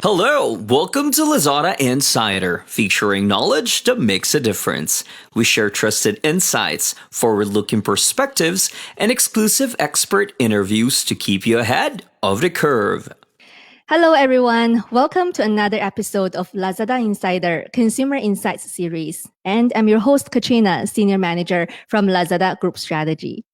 Hello, welcome to Lazada Insider, featuring knowledge that makes a difference. We share trusted insights, forward-looking perspectives, and exclusive expert interviews to keep you ahead of the curve. Hello, everyone. Welcome to another episode of Lazada Insider Consumer Insights series. And I'm your host, Katrina, Senior Manager from Lazada Group Strategy.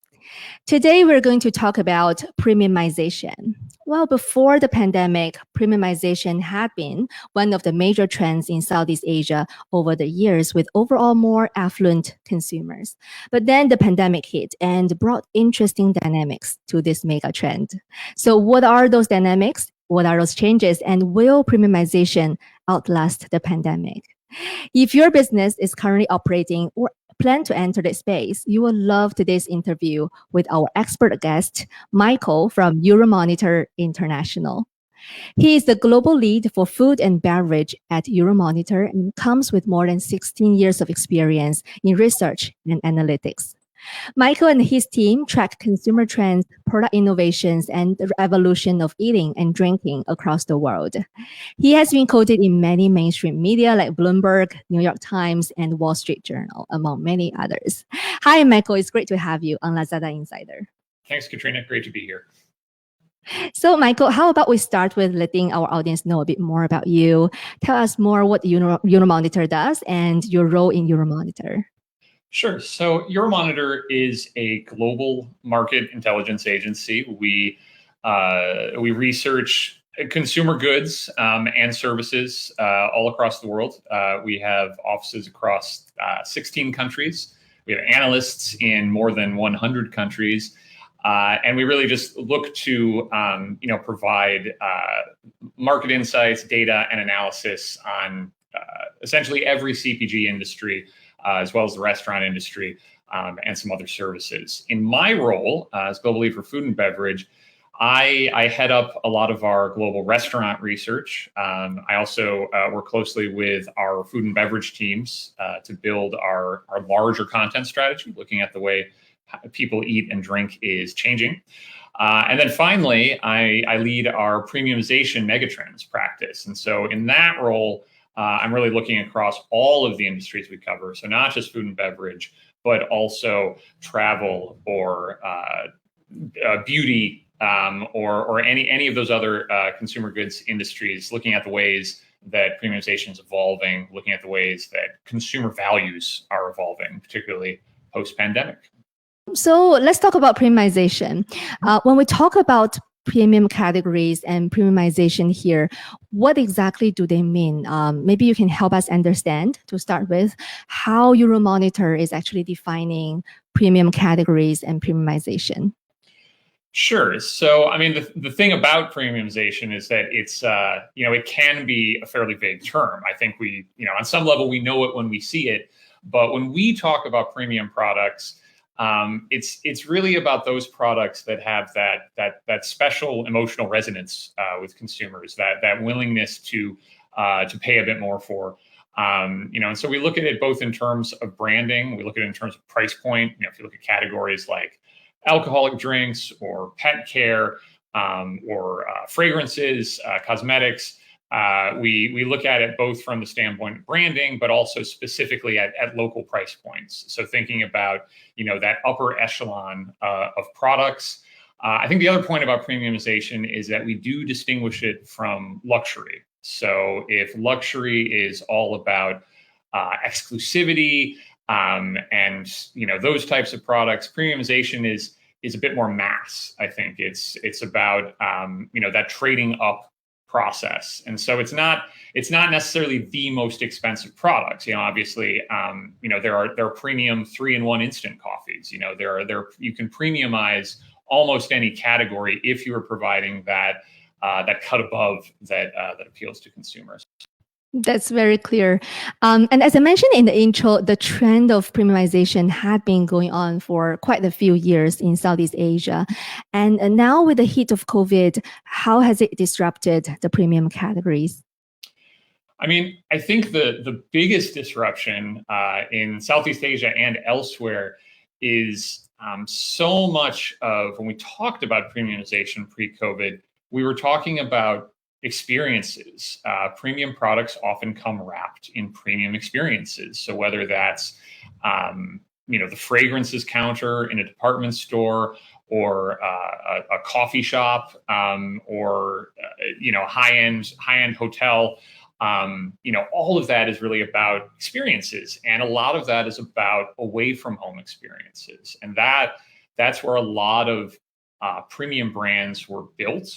Today, we're going to talk about premiumization. Well, before the pandemic, premiumization had been one of the major trends in Southeast Asia over the years, with overall more affluent consumers. But then the pandemic hit and brought interesting dynamics to this mega trend. So what are those dynamics? What are those changes? And will premiumization outlast the pandemic? If your business is currently operating or plan to enter the space, you will love today's interview with our expert guest, Michael from Euromonitor International. He is the global lead for food and beverage at Euromonitor and comes with more than 16 years of experience in research and analytics. Michael and his team track consumer trends, product innovations, and the evolution of eating and drinking across the world. He has been quoted in many mainstream media like Bloomberg, New York Times, and Wall Street Journal, among many others. Hi, Michael. It's great to have you on Lazada Insider. Thanks, Katrina. Great to be here. So, Michael, how about we start with letting our audience know a bit more about you? Tell us more what Euromonitor does and your role in Euromonitor. Sure. So Euromonitor is a global market intelligence agency. We research consumer goods and services all across the world. We have offices across 16 countries. We have analysts in more than 100 countries. And we really just look to provide market insights, data, and analysis on essentially every CPG industry, as well as the restaurant industry and some other services. In my role as global lead for food and beverage, I head up a lot of our global restaurant research. I also work closely with our food and beverage teams to build our larger content strategy, looking at the way people eat and drink is changing. And then finally, I lead our premiumization megatrends practice. And so in that role, I'm really looking across all of the industries we cover. So not just food and beverage, but also travel or beauty or any of those other consumer goods industries, looking at the ways that premiumization is evolving, looking at the ways that consumer values are evolving, particularly post-pandemic. So let's talk about premiumization. When we talk about premium categories and premiumization here, what exactly do they mean? Maybe you can help us understand, to start with, how Euromonitor is actually defining premium categories and premiumization. Sure. So, I mean, the thing about premiumization is that it's, it can be a fairly vague term. I think we, on some level, we know it when we see it. But when we talk about premium products, it's really about those products that have that special emotional resonance with consumers, that willingness to pay a bit more for. And so we look at it both in terms of branding, we look at it in terms of price point. If you look at categories like alcoholic drinks or pet care or fragrances, cosmetics. We look at it both from the standpoint of branding, but also specifically at local price points. So thinking about, that upper echelon of products. I think the other point about premiumization is that we do distinguish it from luxury. So if luxury is all about exclusivity and those types of products, premiumization is a bit more mass. I think it's about that trading up process. And so it's not necessarily the most expensive products. Obviously, there are premium 3-in-1 instant coffees. You can premiumize almost any category if you are providing that cut above that appeals to consumers. That's very clear. And as I mentioned in the intro, the trend of premiumization had been going on for quite a few years in Southeast Asia. And now with the heat of COVID, how has it disrupted the premium categories? I mean, I think the biggest disruption in Southeast Asia and elsewhere is so much of when we talked about premiumization pre-COVID, we were talking about experiences. Premium products often come wrapped in premium experiences. So whether that's the fragrances counter in a department store, or a coffee shop, or high-end hotel, all of that is really about experiences, and a lot of that is about away from home experiences, and that's where a lot of premium brands were built.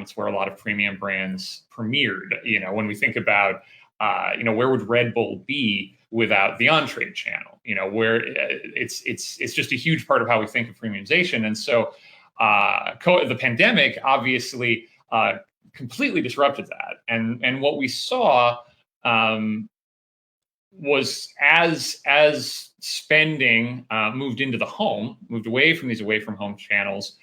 It's where a lot of premium brands premiered. When we think about, where would Red Bull be without the on-trade channel? Where it's just a huge part of how we think of premiumization. And so the pandemic obviously completely disrupted that. And what we saw was as spending moved into the home, moved away from these away from home channels,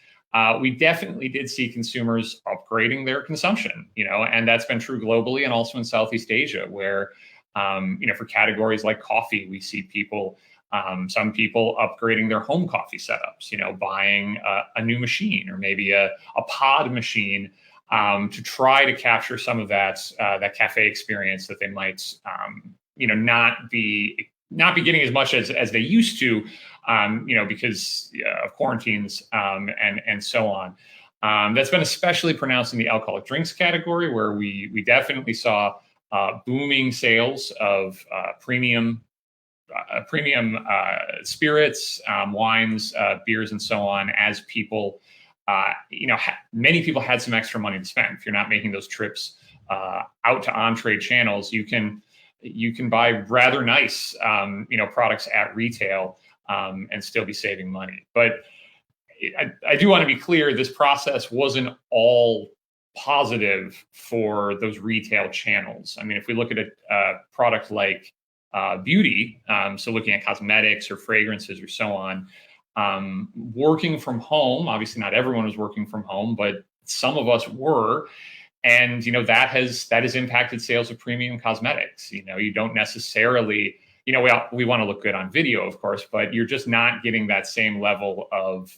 we definitely did see consumers upgrading their consumption, and that's been true globally and also in Southeast Asia, where, for categories like coffee, we see some people upgrading their home coffee setups, buying a new machine, or maybe a pod machine, to try to capture some of that cafe experience that they might, not be getting as much as they used to, because of quarantines, and so on. That's been especially pronounced in the alcoholic drinks category, where we definitely saw booming sales of premium spirits, wines, beers, and so on, as people, many people had some extra money to spend. If you're not making those trips out to on-trade channels, you can buy rather nice, products at retail, and still be saving money. But I do want to be clear, this process wasn't all positive for those retail channels. I mean, if we look at a product like beauty, so looking at cosmetics or fragrances or so on, working from home, obviously not everyone was working from home, but some of us were. And, that has impacted sales of premium cosmetics. You don't necessarily, we want to look good on video, of course, but you're just not getting that same level of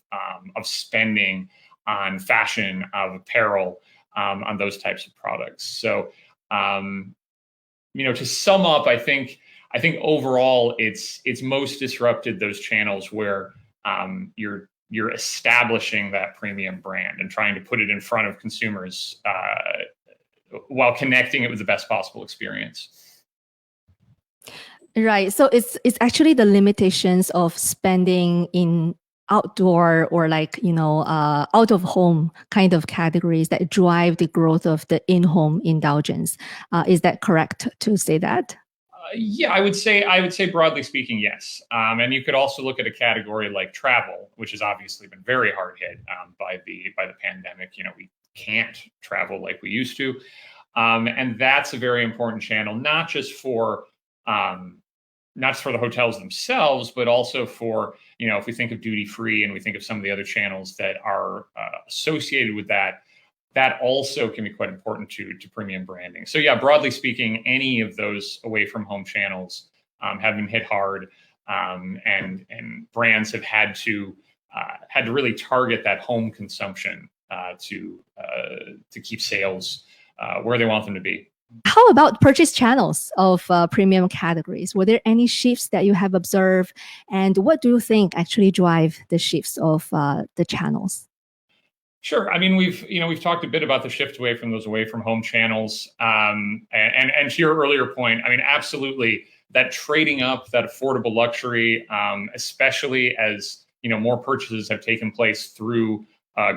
spending on fashion, of apparel, on those types of products. So, to sum up, I think overall it's most disrupted those channels where you're establishing that premium brand and trying to put it in front of consumers, while connecting it with the best possible experience. Right. So it's actually the limitations of spending in outdoor or out of home kind of categories that drive the growth of the in-home indulgence. Is that correct to say that? Yeah, I would say broadly speaking, yes. And you could also look at a category like travel, which has obviously been very hard hit by the pandemic. We can't travel like we used to, and that's a very important channel, not just for the hotels themselves, but also for, if we think of duty free and we think of some of the other channels that are associated with that. That also can be quite important to premium branding. So yeah, broadly speaking, any of those away from home channels have been hit hard, and brands have had to really target that home consumption to keep sales where they want them to be. How about purchase channels of premium categories? Were there any shifts that you have observed, and what do you think actually drive the shifts of the channels? Sure. I mean, we've talked a bit about the shift away from those away from home channels, and to your earlier point, I mean, absolutely, that trading up, that affordable luxury, especially as more purchases have taken place through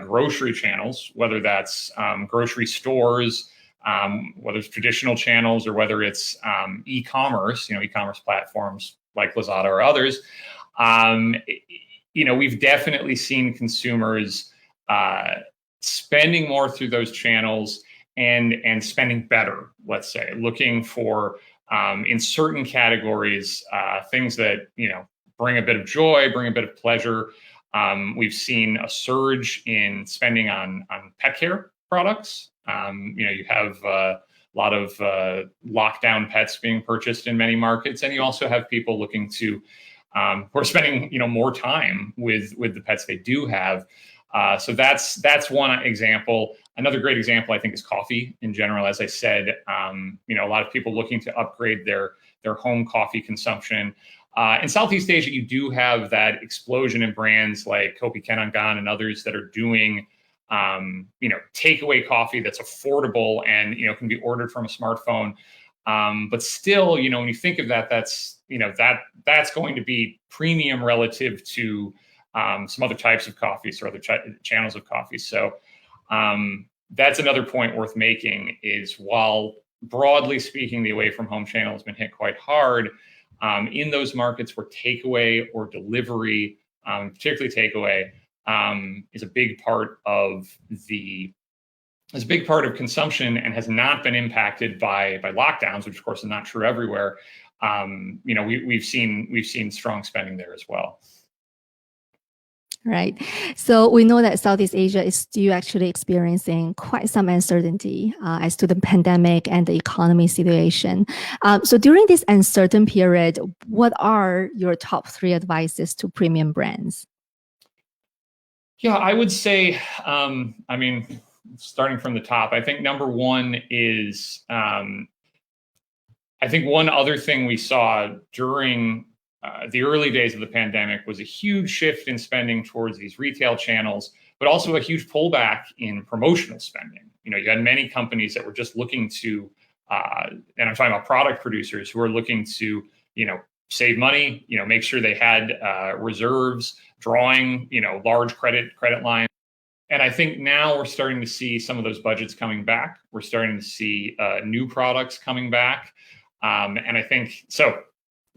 grocery channels, whether that's grocery stores, whether it's traditional channels, or whether it's e-commerce, e-commerce platforms like Lazada or others. We've definitely seen consumers spending more through those channels and spending better, let's say, looking for, in certain categories, things that, bring a bit of joy, bring a bit of pleasure. We've seen a surge in spending on pet care products. You have a lot of lockdown pets being purchased in many markets, and you also have people looking to, who are spending, more time with the pets they do have. So that's one example. Another great example, I think, is coffee in general. As I said, a lot of people looking to upgrade their home coffee consumption. In Southeast Asia, you do have that explosion in brands like Kopi Kenangan and others that are doing, takeaway coffee that's affordable and, can be ordered from a smartphone. But still, when you think of that, that's going to be premium relative to some other types of coffees or other channels of coffee. So that's another point worth making is while broadly speaking, the away from home channel has been hit quite hard, in those markets where takeaway or delivery, particularly takeaway, is a big part of consumption and has not been impacted by lockdowns, which of course is not true everywhere. We've seen strong spending there as well. Right. So we know that Southeast Asia is still actually experiencing quite some uncertainty as to the pandemic and the economy situation. So during this uncertain period, what are your top 3 advices to premium brands? Yeah, I would say, starting from the top, I think number one is, I think one other thing we saw during the early days of the pandemic was a huge shift in spending towards these retail channels, but also a huge pullback in promotional spending. You had many companies that were just looking to, and I'm talking about product producers who are looking to, save money, make sure they had reserves, drawing, large credit lines. And I think now we're starting to see some of those budgets coming back. We're starting to see new products coming back. And I think so.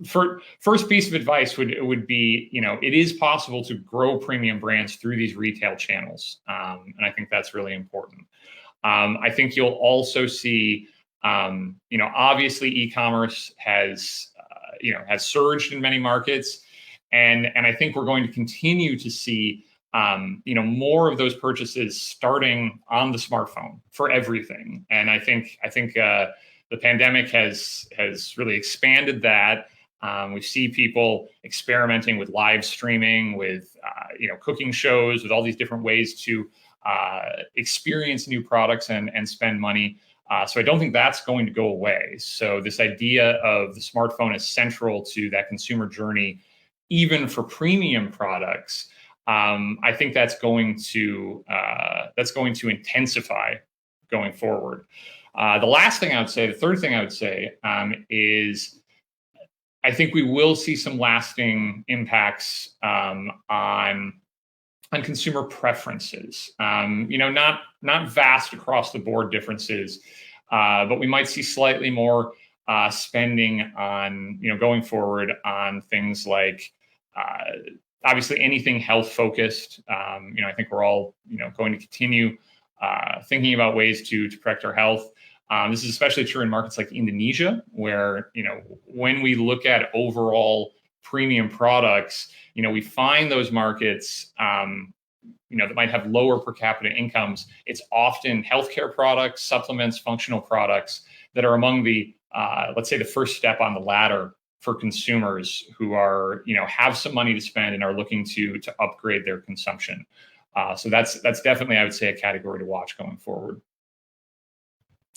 First piece of advice would be, it is possible to grow premium brands through these retail channels. And I think that's really important. I think you'll also see, obviously e-commerce has surged in many markets. And I think we're going to continue to see, more of those purchases starting on the smartphone for everything. And I think the pandemic has really expanded that. We see people experimenting with live streaming, with cooking shows, with all these different ways to experience new products and spend money. So I don't think that's going to go away. So this idea of the smartphone as central to that consumer journey, even for premium products, I think that's going to intensify going forward. The third thing I would say is, I think we will see some lasting impacts on consumer preferences. Not vast across the board differences, but we might see slightly more spending on going forward on things like obviously anything health focused. I think we're all going to continue thinking about ways to protect our health. This is especially true in markets like Indonesia, where, when we look at overall premium products, we find those markets, that might have lower per capita incomes. It's often healthcare products, supplements, functional products that are among the, let's say, the first step on the ladder for consumers who are, have some money to spend and are looking to upgrade their consumption. So that's definitely, I would say, a category to watch going forward.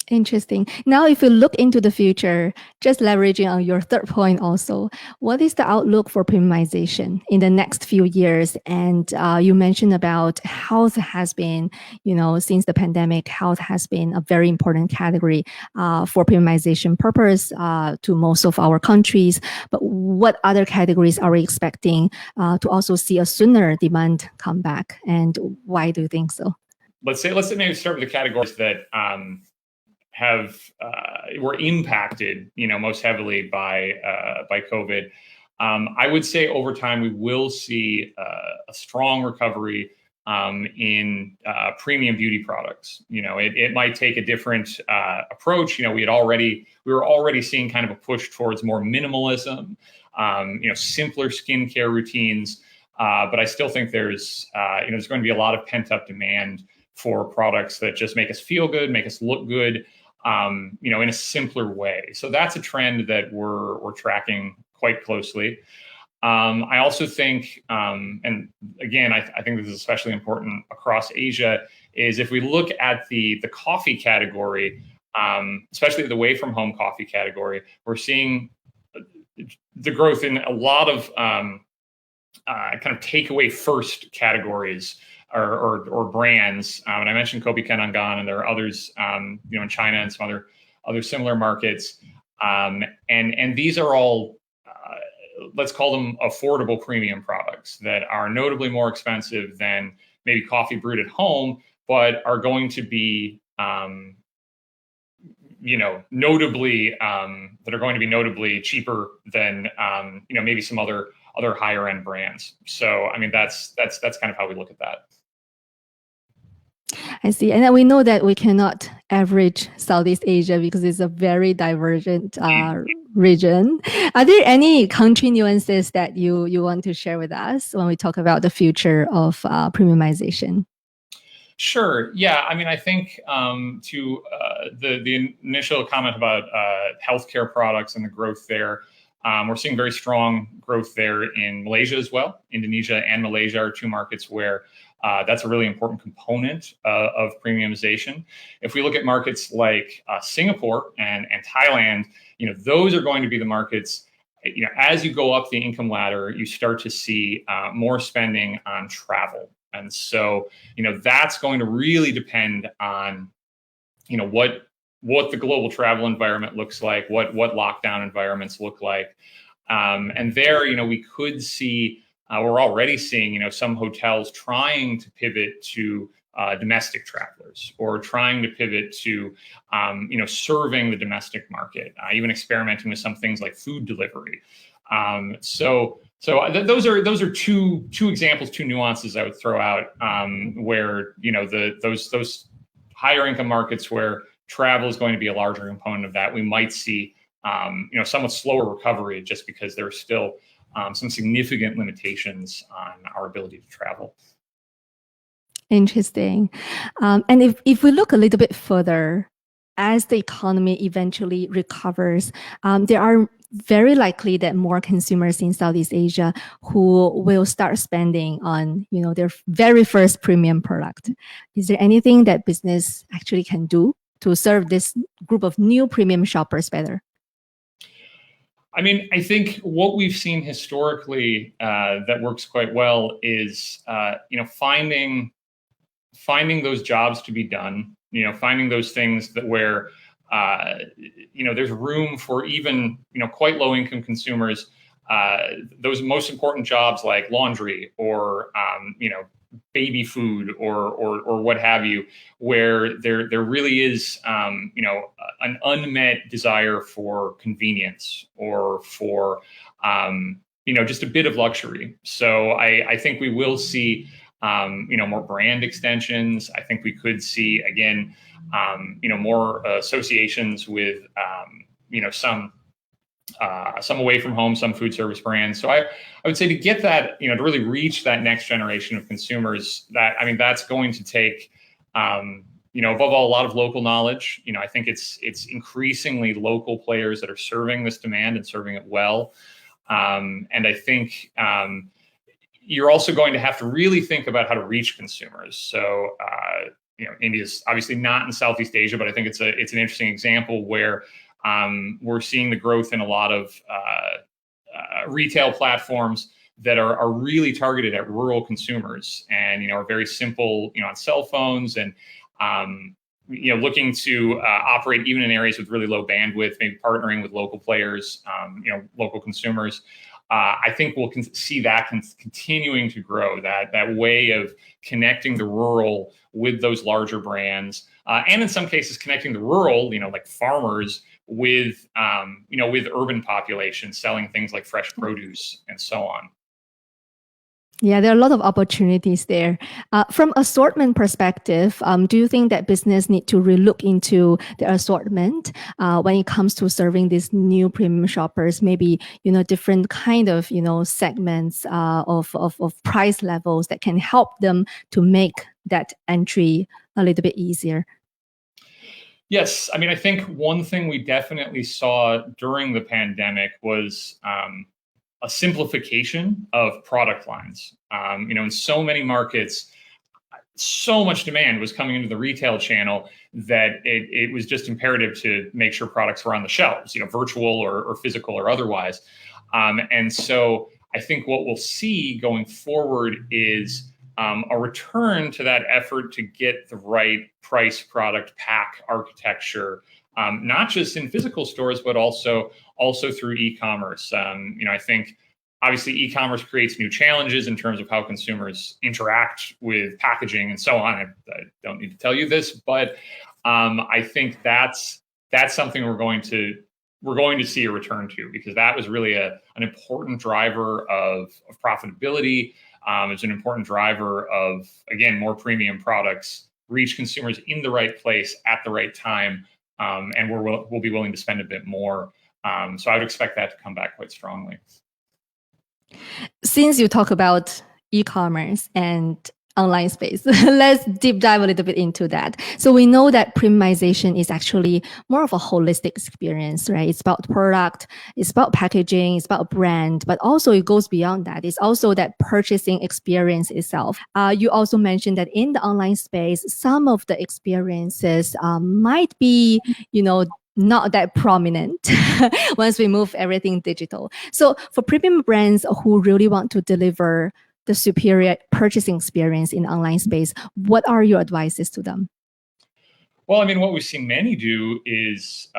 Interesting. Now, if you look into the future, just leveraging on your third point also, what is the outlook for premiumization in the next few years? And you mentioned about health has been, since the pandemic, health has been a very important category for premiumization purpose to most of our countries. But what other categories are we expecting to also see a sooner demand come back? And why do you think so? Let's maybe start with the categories that were impacted, most heavily by COVID. I would say over time we will see a strong recovery in premium beauty products. It might take a different approach. We were already seeing kind of a push towards more minimalism, simpler skincare routines. But I still think there's going to be a lot of pent up demand for products that just make us feel good, make us look good, in a simpler way. So that's a trend that we're tracking quite closely. I also think, and again, I think this is especially important across Asia, is if we look at the coffee category, especially the away from home coffee category, we're seeing the growth in a lot of kind of takeaway first categories or brands. And I mentioned Kopi Kenangan, and there are others, in China and some other similar markets. And these are all, let's call them affordable premium products that are notably more expensive than maybe coffee brewed at home, but are going to be, notably cheaper than, maybe some other higher end brands. So, I mean, that's kind of how we look at that. I see. And then we know that we cannot average Southeast Asia because it's a very divergent region. Are there any country nuances that you want to share with us when we talk about the future of premiumization? Sure. Yeah. I mean, I think to the initial comment about healthcare products and the growth there, we're seeing very strong growth there in Malaysia as well. Indonesia and Malaysia are two markets where that's a really important component of premiumization. If we look at markets like Singapore and Thailand, those are going to be the markets. As you go up the income ladder, you start to see more spending on travel. And so, that's going to really depend on, what the global travel environment looks like, what lockdown environments look like. And there, we could see, we're already seeing, some hotels trying to pivot to domestic travelers, or trying to pivot to, serving the domestic market, even experimenting with some things like food delivery. So those are two examples, two nuances I would throw out, where those higher income markets where travel is going to be a larger component of that, we might see somewhat slower recovery just because there are still some significant limitations on our ability to travel. Interesting. And if we look a little bit further, as the economy eventually recovers, there are very likely that more consumers in Southeast Asia who will start spending on, their very first premium product. Is there anything that business actually can do to serve this group of new premium shoppers better? I mean, I think what we've seen historically that works quite well is, finding those jobs to be done, finding those things that where, there's room for even, quite low income consumers, those most important jobs like laundry or, baby food or what have you, where there really is, an unmet desire for convenience or for, just a bit of luxury. So I think we will see, more brand extensions. I think we could see, again, more associations with, some away from home, some food service brands. So I would say to get that, to really reach that next generation of consumers, that's going to take, above all, a lot of local knowledge. I think it's increasingly local players that are serving this demand and serving it well. And I think you're also going to have to really think about how to reach consumers. So, India's obviously not in Southeast Asia, but I think it's an interesting example where we're seeing the growth in a lot of retail platforms that are really targeted at rural consumers and, are very simple, on cell phones and, looking to operate even in areas with really low bandwidth, maybe partnering with local players, local consumers. I think we'll see that continuing to grow, that way of connecting the rural with those larger brands, and in some cases connecting the rural, like farmers with, with urban populations selling things like fresh produce and so on. Yeah, there are a lot of opportunities there. From assortment perspective, do you think that business need to relook into the assortment when it comes to serving these new premium shoppers? Maybe different kind of segments of price levels that can help them to make that entry a little bit easier. Yes, I mean, I think one thing we definitely saw during the pandemic was a simplification of product lines. In so many markets, so much demand was coming into the retail channel that it was just imperative to make sure products were on the shelves, virtual or physical or otherwise. And so I think what we'll see going forward is a return to that effort to get the right price, product, pack architecture, not just in physical stores, but also through e-commerce. I think obviously e-commerce creates new challenges in terms of how consumers interact with packaging and so on. I don't need to tell you this, but I think that's something we're going to see a return to, because that was really an important driver of profitability. It's an important driver of, again, more premium products reach consumers in the right place at the right time, and we'll be willing to spend a bit more. So I would expect that to come back quite strongly. Since you talk about e-commerce and online space, let's deep dive a little bit into that. So we know that premiumization is actually more of a holistic experience, right? It's about product, it's about packaging, it's about brand, but also it goes beyond that. It's also that purchasing experience itself. You also mentioned that in the online space, some of the experiences might be, not that prominent once we move everything digital. So for premium brands who really want to deliver the superior purchasing experience in online space, what are your advices to them? Well, what we've seen many do is,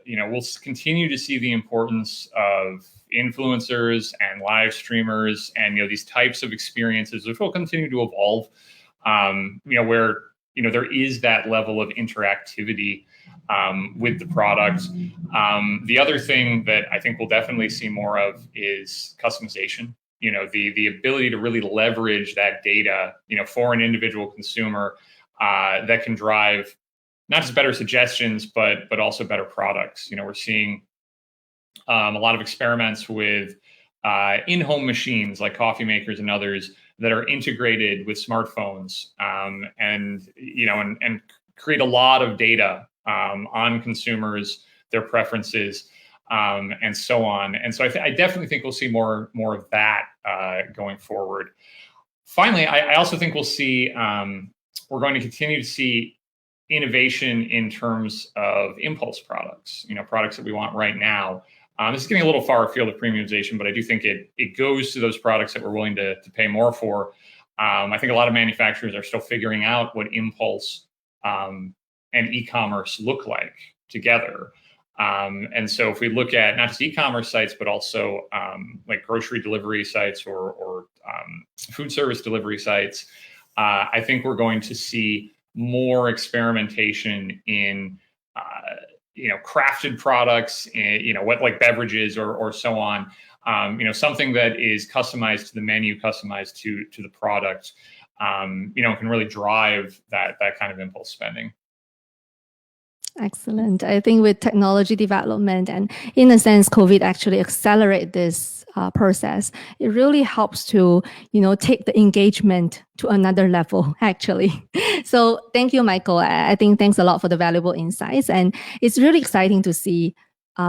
we'll continue to see the importance of influencers and live streamers and, these types of experiences, which will continue to evolve, where, there is that level of interactivity with the product. The other thing that I think we'll definitely see more of is customization. The ability to really leverage that data, for an individual consumer, that can drive not just better suggestions, but also better products. We're seeing a lot of experiments with in-home machines like coffee makers and others that are integrated with smartphones, and create a lot of data on consumers, their preferences, and so on. And so I definitely think we'll see more of that going forward. Finally, I also think we'll see, we're going to continue to see innovation in terms of impulse products, products that we want right now. This is getting a little far afield of premiumization, but I do think it goes to those products that we're willing to pay more for. I think a lot of manufacturers are still figuring out what impulse and e-commerce look like together. And so if we look at not just e-commerce sites, but also like grocery delivery sites or food service delivery sites, I think we're going to see more experimentation in crafted products, what like beverages or so on. Something that is customized to the menu, customized to the product, can really drive that kind of impulse spending. Excellent. I think with technology development and in a sense, COVID actually accelerate this process. It really helps to, take the engagement to another level, actually. So thank you, Michael. I think thanks a lot for the valuable insights. And it's really exciting to see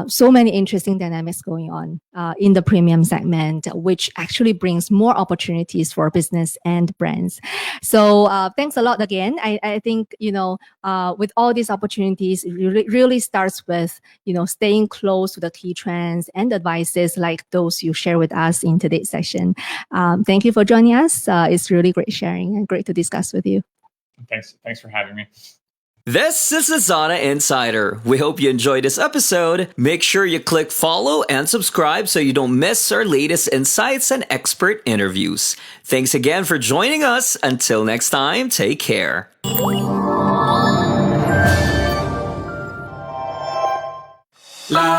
so many interesting dynamics going on in the premium segment, which actually brings more opportunities for business and brands. So thanks a lot again. I think, with all these opportunities, it really starts with, staying close to the key trends and advices like those you share with us in today's session. Thank you for joining us. It's really great sharing and great to discuss with you. Thanks for having me. This is Lazada Insider. We hope you enjoyed this episode. Make sure you click follow and subscribe so you don't miss our latest insights and expert interviews. Thanks again for joining us. Until next time, take care. La